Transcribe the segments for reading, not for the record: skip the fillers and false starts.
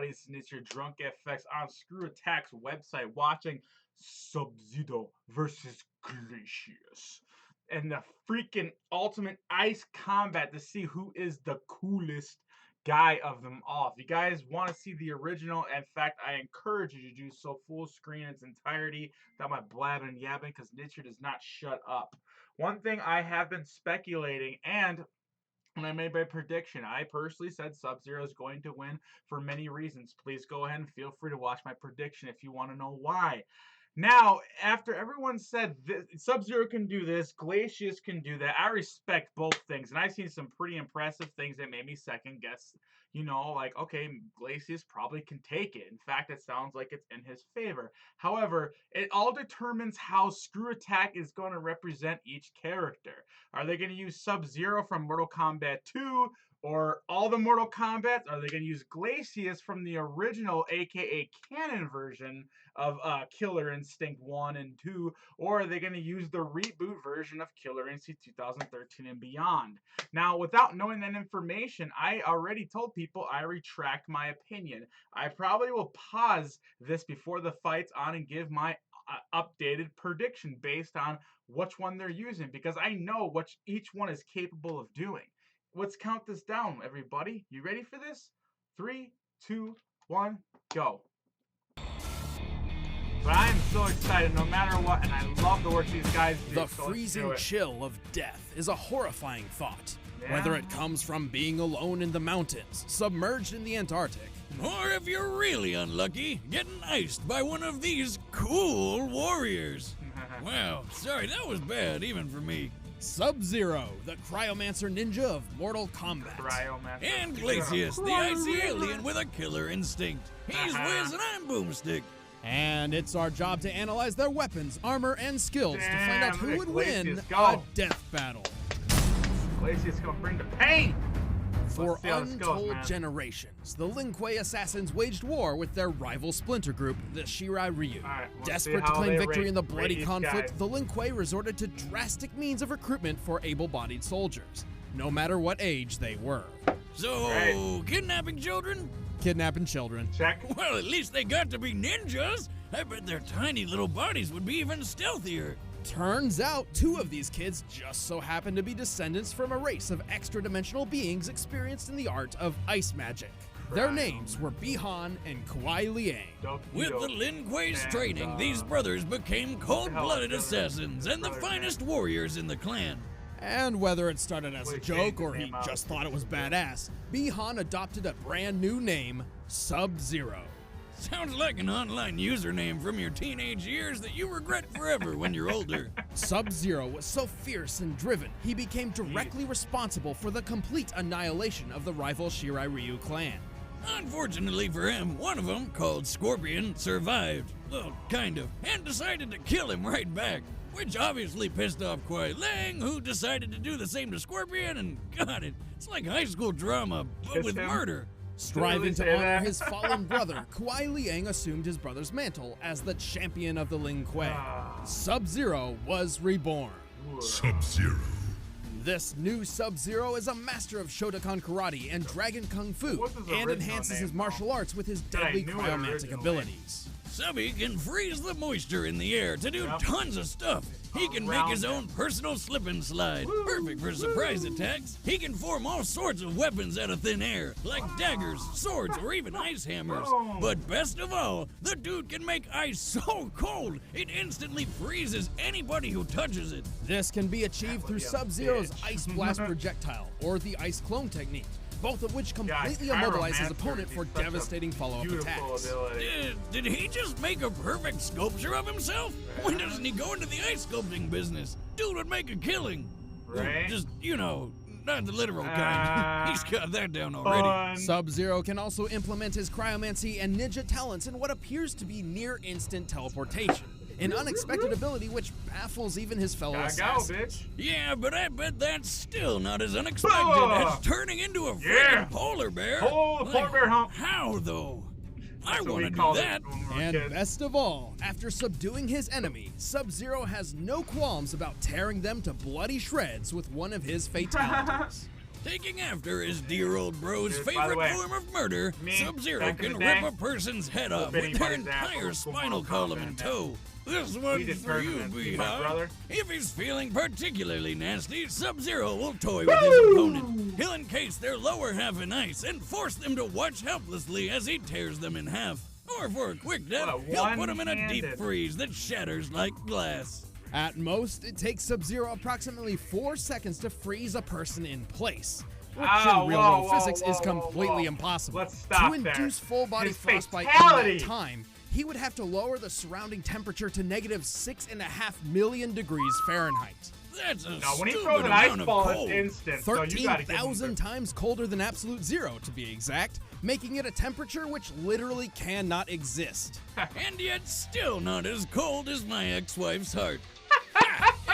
everybody. It's your drunk FX on Screw Attack's website watching Sub-Zero versus Glacius. And the freaking ultimate ice combat to see who is the coolest guy of them all. If you guys want to see the original, in fact, I encourage you to do so full screen in its entirety without my blabbing and yabbing, because Nature does not shut up. One thing I have been speculating, and when I made my prediction, I personally said Sub-Zero is going to win for many reasons. Please go ahead and feel free to watch my prediction if you want to know why. Now, after everyone said Sub-Zero can do this, Glacius can do that, I respect both things. And I've seen some pretty impressive things that made me second guess, like, okay, Glacius probably can take it. In fact, it sounds like it's in his favor. However, it all determines how Screw Attack is going to represent each character. Are they going to use Sub-Zero from Mortal Kombat 2? Or all the Mortal Kombats? Are they going to use Glacius from the original, aka canon version of Killer Instinct 1 and 2? Or are they going to use the reboot version of Killer Instinct 2013 and beyond? Now, without knowing that information, I already told people I retract my opinion. I probably will pause this before the fight's on and give my updated prediction based on which one they're using, because I know what each one is capable of doing. Let's count this down, everybody. You ready for this? 3, 2, 1, go. But I am so excited no matter what, and I love the work these guys do. The freezing chill of death is a horrifying thought. Yeah. Whether it comes from being alone in the mountains, submerged in the Antarctic, or if you're really unlucky, getting iced by one of these cool warriors. Wow, sorry, that was bad, even for me. Sub-Zero, the Cryomancer Ninja of Mortal Kombat. And Glacius, the icy alien with a killer instinct. He's Wiz and I'm Boomstick. And it's our job to analyze their weapons, armor, and skills to find out who would win go. a death battle. Glacius gonna bring the pain! For untold generations, the Lin Kuei assassins waged war with their rival splinter group, the Shirai Ryu. Desperate to claim victory in the bloody conflict, the Lin Kuei resorted to drastic means of recruitment for able-bodied soldiers, no matter what age they were. So, kidnapping children? Kidnapping children. Check. Well, at least they got to be ninjas. I bet their tiny little bodies would be even stealthier. Turns out, 2 of these kids just so happen to be descendants from a race of extra-dimensional beings experienced in the art of ice magic. Their names were Bi-Han and Kuai Liang. With the Lin Kuei's training, these brothers became cold-blooded assassins and the finest warriors in the clan. And whether it started as a joke or he just thought it was badass, Bi-Han adopted a brand new name, Sub-Zero. Sounds like an online username from your teenage years that you regret forever when you're older. Sub-Zero was so fierce and driven, he became directly responsible for the complete annihilation of the rival Shirai Ryu clan. Unfortunately for him, one of them, called Scorpion, survived. Well, kind of, and decided to kill him right back. Which obviously pissed off Kuai Liang, who decided to do the same to Scorpion, and got it. It's like high school drama, but with murder. Striving to honor his fallen brother, Kuai Liang assumed his brother's mantle as the champion of the Lin Kuei. Sub-Zero was reborn. Sub-Zero. This new Sub-Zero is a master of Shotokan karate and Dragon Kung Fu, and enhances his martial arts with his deadly cryomantic abilities. Subby can freeze the moisture in the air to do tons of stuff. He can make his own personal slip and slide, perfect for surprise attacks. He can form all sorts of weapons out of thin air, like daggers, swords, or even ice hammers. But best of all, the dude can make ice so cold, it instantly freezes anybody who touches it. This can be achieved through Sub-Zero's Ice Blast projectile, or the Ice Clone technique, both of which completely immobilize his opponent for devastating follow-up attacks. Did he just make a perfect sculpture of himself? Why doesn't he go into the ice sculpting business? Dude would make a killing. Right? Just, not the literal kind. He's got that down already. Sub-Zero can also implement his cryomancy and ninja talents in what appears to be near-instant teleportation, an unexpected ability which baffles even his fellow assassins. Yeah, but I bet that's still not as unexpected as turning into a freaking polar bear. Polar bear hump. How, though? I want to do that. And best of all, after subduing his enemy, Sub-Zero has no qualms about tearing them to bloody shreds with one of his fatalities. Taking after his dear old bro's Dude, favorite form of murder, Sub-Zero back in can the rip day, a person's head off whoop with their anybody's ass entire with spinal Mortal column Kombat, in man. tow. This We one's did for you, tournaments, my B-Hawk. brother. If he's feeling particularly nasty, Sub-Zero will toy with his opponent. He'll encase their lower half in ice and force them to watch helplessly as he tears them in half. Or for a quick death, he'll put them in a deep freeze that shatters like glass. At most, it takes Sub-Zero approximately 4 seconds to freeze a person in place, which in real-world physics is completely impossible. Let's stop to induce full-body frostbite in that time, he would have to lower the surrounding temperature to negative 6.5 million degrees Fahrenheit. That's a when he stupid throws an amount ice of ball, cold. it's instant. So you gotta give him 13,000 times colder than absolute zero, to be exact, making it a temperature which literally cannot exist. And yet still not as cold as my ex-wife's heart.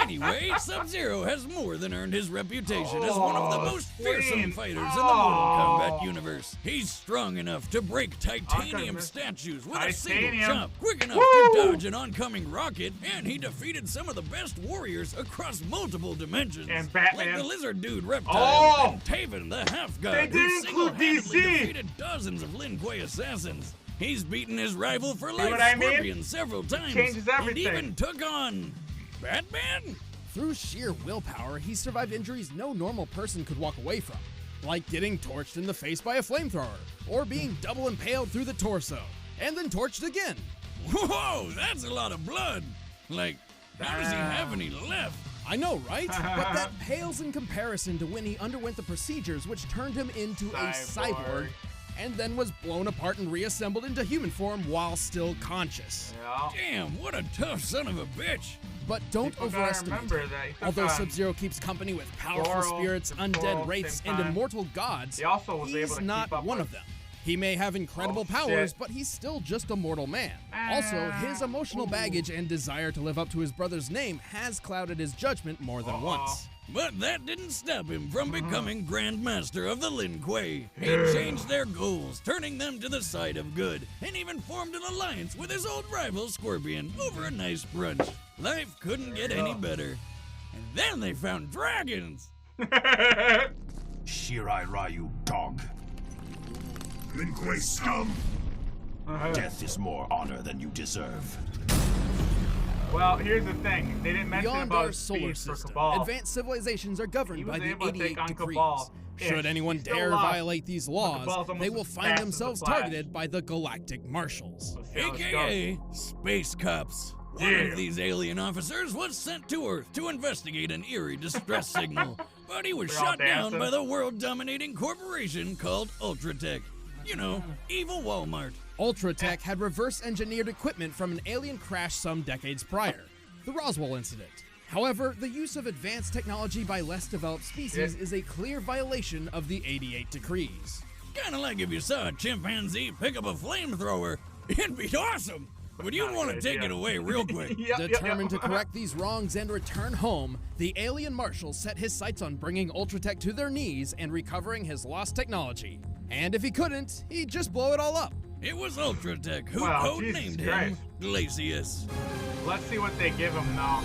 Anyway, Sub-Zero has more than earned his reputation as one of the most fearsome fighters in the Mortal Kombat universe. He's strong enough to break titanium statues with a single chop, quick enough to dodge an oncoming rocket, and he defeated some of the best warriors across multiple dimensions. And Batman. Like the lizard dude Reptile and Taven the half-god, They who didn't include single-handedly DC. defeated dozens of Lin Kuei assassins. He's beaten his rival for life, what I mean? Scorpion, several times, Changes and everything. even took on Batman? Through sheer willpower, he survived injuries no normal person could walk away from, like getting torched in the face by a flamethrower, or being double impaled through the torso, and then torched again. Whoa, that's a lot of blood. Like, how does he have any left? I know, right? But that pales in comparison to when he underwent the procedures which turned him into a cyborg, and then was blown apart and reassembled into human form while still conscious. Damn, what a tough son of a bitch. But don't overestimate him. Although Sub-Zero keeps company with powerful spirits, undead wraiths, and immortal gods, he's not one of them. He may have incredible powers, but he's still just a mortal man. Also, his emotional baggage and desire to live up to his brother's name has clouded his judgment more than once. But that didn't stop him from becoming Grand Master of the Lin Kuei. He changed their goals, turning them to the side of good, and even formed an alliance with his old rival Scorpion over a nice brunch. Life couldn't get any better. And then they found dragons! Shirai Ryu, dog. Lin Kuei scum! Death is more honor than you deserve. Well, here's the thing. They didn't mention Beyond about our solar speed for system, Cabal. advanced civilizations are governed by the able to 88 take on decrees. Cabal. Should anyone He's still dare alive. violate these laws, Cabal's almost they will as find fast as themselves the Flash. targeted by the Galactic Marshals. Let's see how this AKA Space Cops. One of these alien officers was sent to Earth to investigate an eerie distress signal, but he was They're all shot down dancing. by the world-dominating corporation called Ultratech. You know, evil Walmart. Ultratech had reverse-engineered equipment from an alien crash some decades prior, the Roswell incident. However, the use of advanced technology by less developed species is a clear violation of the 88 decrees. Kinda like if you saw a chimpanzee pick up a flamethrower, it'd be awesome, but you'd want to take it away real quick. Determined to correct these wrongs and return home, the alien marshal set his sights on bringing Ultratech to their knees and recovering his lost technology. And if he couldn't, he'd just blow it all up. It was Ultratech who Wow, codenamed Jesus him Christ. Glacius. Let's see what they give him now.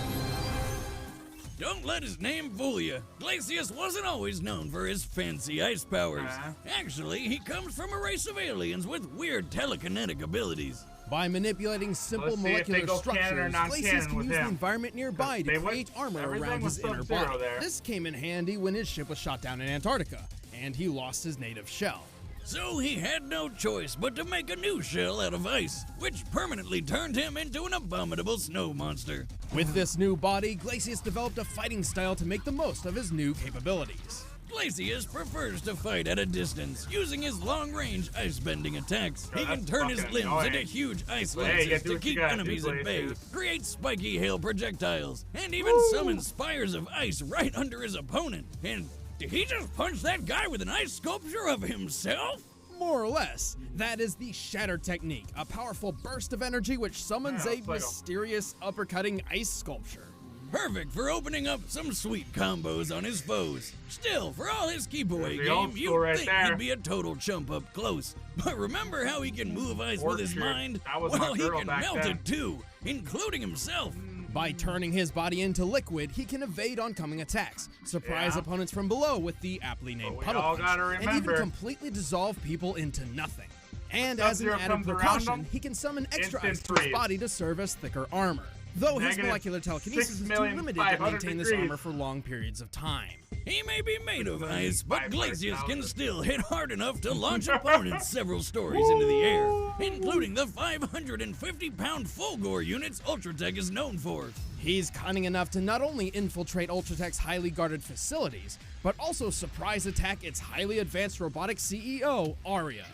Don't let his name fool you. Glacius wasn't always known for his fancy ice powers. Actually, he comes from a race of aliens with weird telekinetic abilities. By manipulating simple Let's see if they molecular go canon or structures, non-canon Glacius can with use the him. environment nearby to They went- create armor everything around was his inner Sub-Zero body. there. This came in handy when his ship was shot down in Antarctica, and he lost his native shell. So he had no choice but to make a new shell out of ice, which permanently turned him into an abominable snow monster. With this new body, Glacius developed a fighting style to make the most of his new capabilities. Glacius prefers to fight at a distance, using his long-range ice-bending attacks. He can that's turn his fucking limbs annoying. into huge ice But hey, you lances gotta do to what you keep gotta do, enemies at bay, Glacius. create spiky hail projectiles, and even summon spires of ice right under his opponent. And did he just punch that guy with an ice sculpture of himself? More or less, that is the Shatter technique, a powerful burst of energy which summons a it's like a- mysterious uppercutting ice sculpture. Perfect for opening up some sweet combos on his foes. Still, for all his keep-away There's the old game, school you'd right think there. he'd be a total chump up close. But remember how he can move ice with his Orchard. mind? That was my Well, he girl can back melt then. it too, including himself. By turning his body into liquid, he can evade oncoming attacks, surprise opponents from below with the aptly named Puddle Punch, and even completely dissolve people into nothing. And as an added precaution, he can summon extra ice to his body to serve as thicker armor, though his molecular telekinesis is too limited to maintain this armor for long periods of time. He may be made of ice, but Glacius can still hit hard enough to launch opponents several stories into the air, including the 550-pound Fulgore units Ultratech is known for. He's cunning enough to not only infiltrate Ultratech's highly guarded facilities, but also surprise attack its highly advanced robotic CEO, Arya.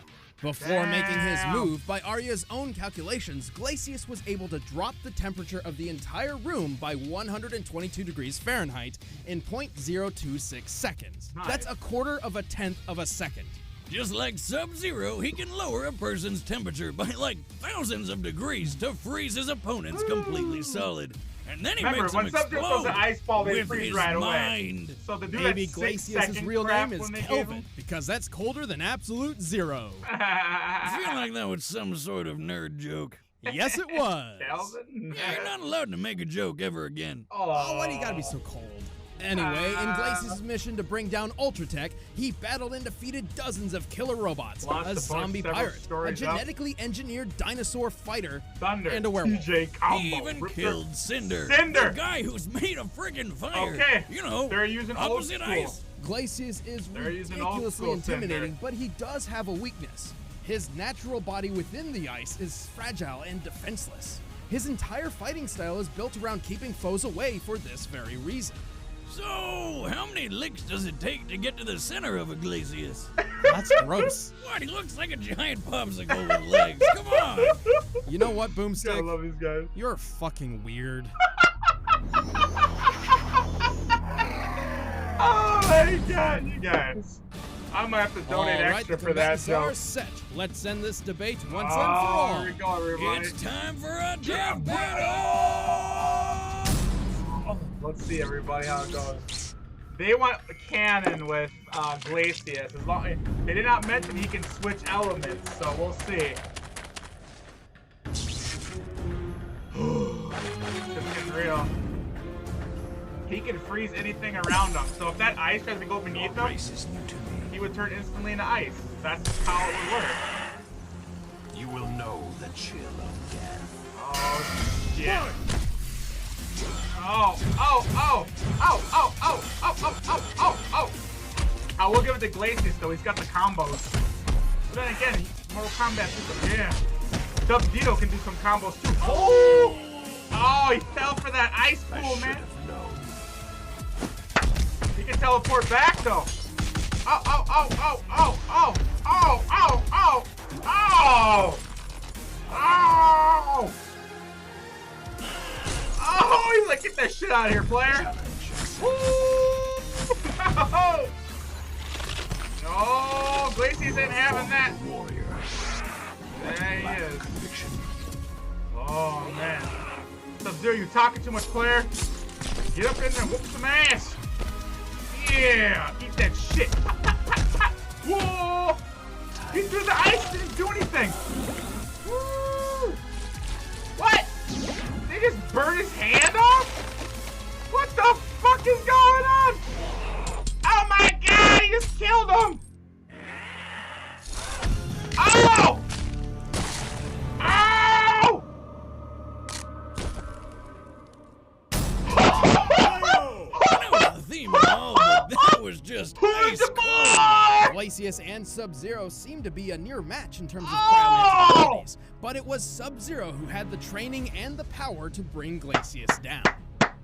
Before making his move, by Arya's own calculations, Glacius was able to drop the temperature of the entire room by 122 degrees Fahrenheit in 0.026 seconds. Nice. That's a quarter of a tenth of a second. Just like Sub-Zero, he can lower a person's temperature by like thousands of degrees to freeze his opponents completely solid. And then he makes them explode the ice ball, they with freeze his right mind. Away. So maybe Glacius' real name is Kelvin, because that's colder than absolute zero. I feel like that was some sort of nerd joke. Yes, it was. Kelvin? Yeah, you're not allowed to make a joke ever again. Oh, why do you gotta be so cold? Anyway, in Glacius' mission to bring down Ultratech, he battled and defeated dozens of killer robots, a zombie pirate, a genetically engineered dinosaur fighter, and a werewolf. He even killed Cinder, the guy who's made of friggin' fire. Okay, you know, they're using opposite ice. Glacius is ridiculously intimidating, but he does have a weakness. His natural body within the ice is fragile and defenseless. His entire fighting style is built around keeping foes away for this very reason. So, how many licks does it take to get to the center of a Glacius? That's gross. What? He looks like a giant popsicle with legs. Come on. You know what, Boomstick? I love these guys. You're fucking weird. Oh my god, you guys. I might have to donate extra for that joke. Set. Let's end this debate once and for all. Here we go, everybody. It's time for a death battle! Let's see, everybody, how it goes. They want a cannon with Glacius. As long they did not mention he can switch elements, so we'll see. This is real. He can freeze anything around him. So if that ice tries to go beneath him, he would turn instantly into ice. That's how it would work. You will know the chill of death. Oh, shit. Oh, oh, oh, oh, oh, oh, oh, oh, oh, oh, oh. I will give it to Glacius, though. He's got the combos. But then again, Mortal Kombat system, yeah. Sub-Zero can do some combos, too. Oh! Oh, he fell for that ice pool, man. He can teleport back, though. Oh, oh, oh, oh, oh, oh, oh, oh, oh, oh, oh. Oh, he's like, get that shit out of here, player. Woo! No, Glacius ain't having that. There he is. Oh, man. Sub-Zero, you talking too much, player. Get up in there and whoop some ass. Yeah, eat that shit. Whoa! He threw the ice, didn't do anything. Woo! What? They just burned his hand off? What the fuck is going on? Oh my god, he just killed him! Oh! Oh! Theme and all, but that was just ice cold. Glacius and Sub-Zero seemed to be a near match in terms of cryomantic abilities, but it was Sub-Zero who had the training and the power to bring Glacius down.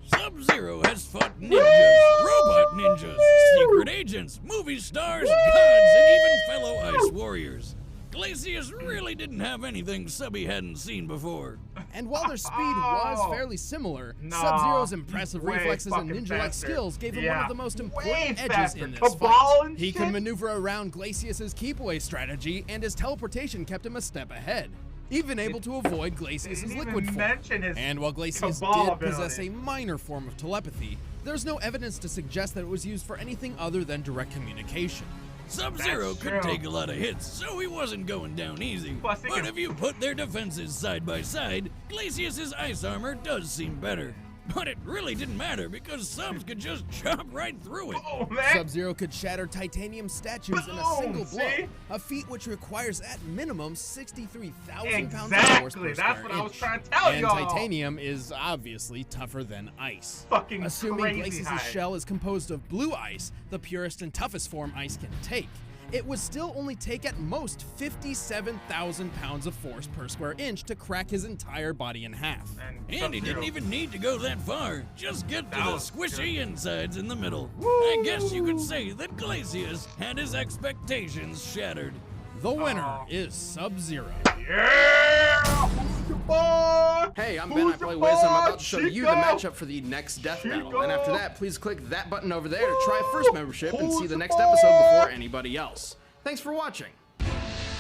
Sub-Zero has fought ninjas, robot ninjas, secret agents, movie stars, gods, and even fellow ice warriors. Glacius really didn't have anything Subby hadn't seen before. And while their speed was fairly similar, Sub-Zero's impressive reflexes and ninja-like skills gave him one of the most important edges in this fight. He could maneuver around Glacius's keep-away strategy, and his teleportation kept him a step ahead, even able to avoid Glacius's liquid form. And while Glacius did possess a minor form of telepathy, there's no evidence to suggest that it was used for anything other than direct communication. Sub-Zero could take a lot of hits, so he wasn't going down easy. But if you put their defenses side by side, Glacius's ice armor does seem better. But it really didn't matter because Subs could just chop right through it. Oh, Sub-Zero could shatter titanium statues in a single blow, a feat which requires at minimum 63,000 pounds of force per That's square what inch. I was trying to tell y'all. And titanium is obviously tougher than ice. Fucking Assuming crazy Glacius' high. shell is composed of blue ice, the purest and toughest form ice can take, it would still only take at most 57,000 pounds of force per square inch to crack his entire body in half. And he didn't even need to go that far. Just get to the squishy insides in the middle. Woo! I guess you could say that Glacius had his expectations shattered. The winner is Sub-Zero. Yeah! Who's your boy? Hey, I'm Ben, I play Wiz, and I'm about to show you the matchup for the next death battle. And after that, please click that button over there to try first membership and see the next episode before anybody else. Thanks for watching.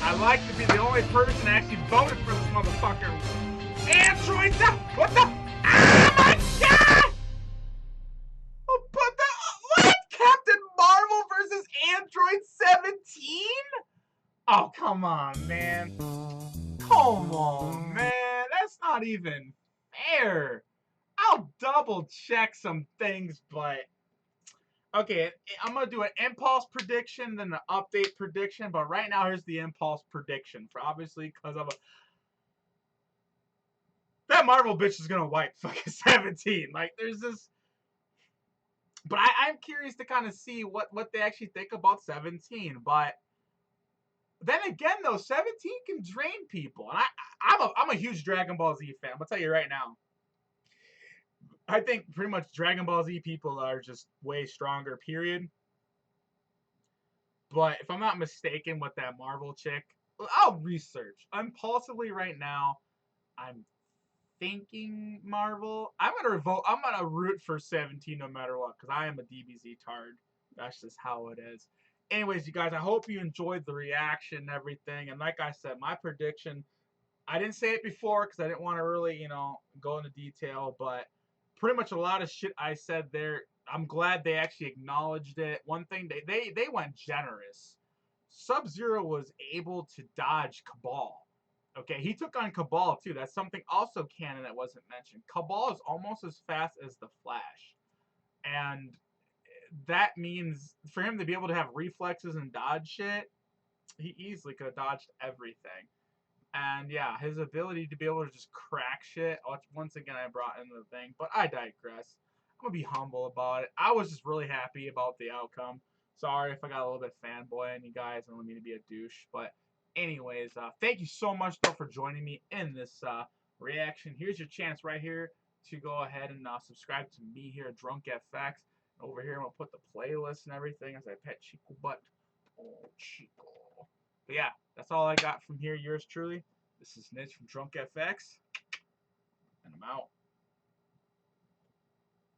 I like to be the only person that actually voted for this motherfucker. Android, what the? Oh my god! What? Captain Marvel versus Android 17? Oh, come on, man. Come on, man. That's not even fair. I'll double check some things, but okay, I'm gonna do an impulse prediction, then an update prediction. But right now, here's the impulse prediction. For obviously, because of that Marvel bitch is gonna wipe fucking 17. Like, there's this. But I'm curious to kind of see what they actually think about 17. But then again, though, 17 can drain people, and I'm a huge Dragon Ball Z fan. I'm gonna tell you right now. I think pretty much Dragon Ball Z people are just way stronger, period. But if I'm not mistaken with that Marvel chick, I'll research. Impulsively right now, I'm thinking Marvel. I'm gonna root for 17 no matter what, because I am a DBZ tard. That's just how it is. Anyways, you guys, I hope you enjoyed the reaction and everything. And like I said, my prediction, I didn't say it before because I didn't want to really, go into detail, but pretty much a lot of shit I said there, I'm glad they actually acknowledged it. One thing, they went generous. Sub-Zero was able to dodge Cabal. Okay, he took on Cabal too. That's something also canon that wasn't mentioned. Cabal is almost as fast as the Flash. And that means for him to be able to have reflexes and dodge shit, he easily could have dodged everything. And yeah, his ability to be able to just crack shit, once again I brought into the thing, but I digress. I'm gonna be humble about it. I was just really happy about the outcome. Sorry if I got a little bit fanboy on you guys. I don't mean to be a douche, but anyways, thank you so much though for joining me in this reaction. Here's your chance right here to go ahead and subscribe to me here at Drunk FX. Over here, I'm going to put the playlist and everything as I pet Chico butt. Oh, Chico. But yeah, that's all I got from here. Yours truly. This is Nitch from Drunk FX. And I'm out.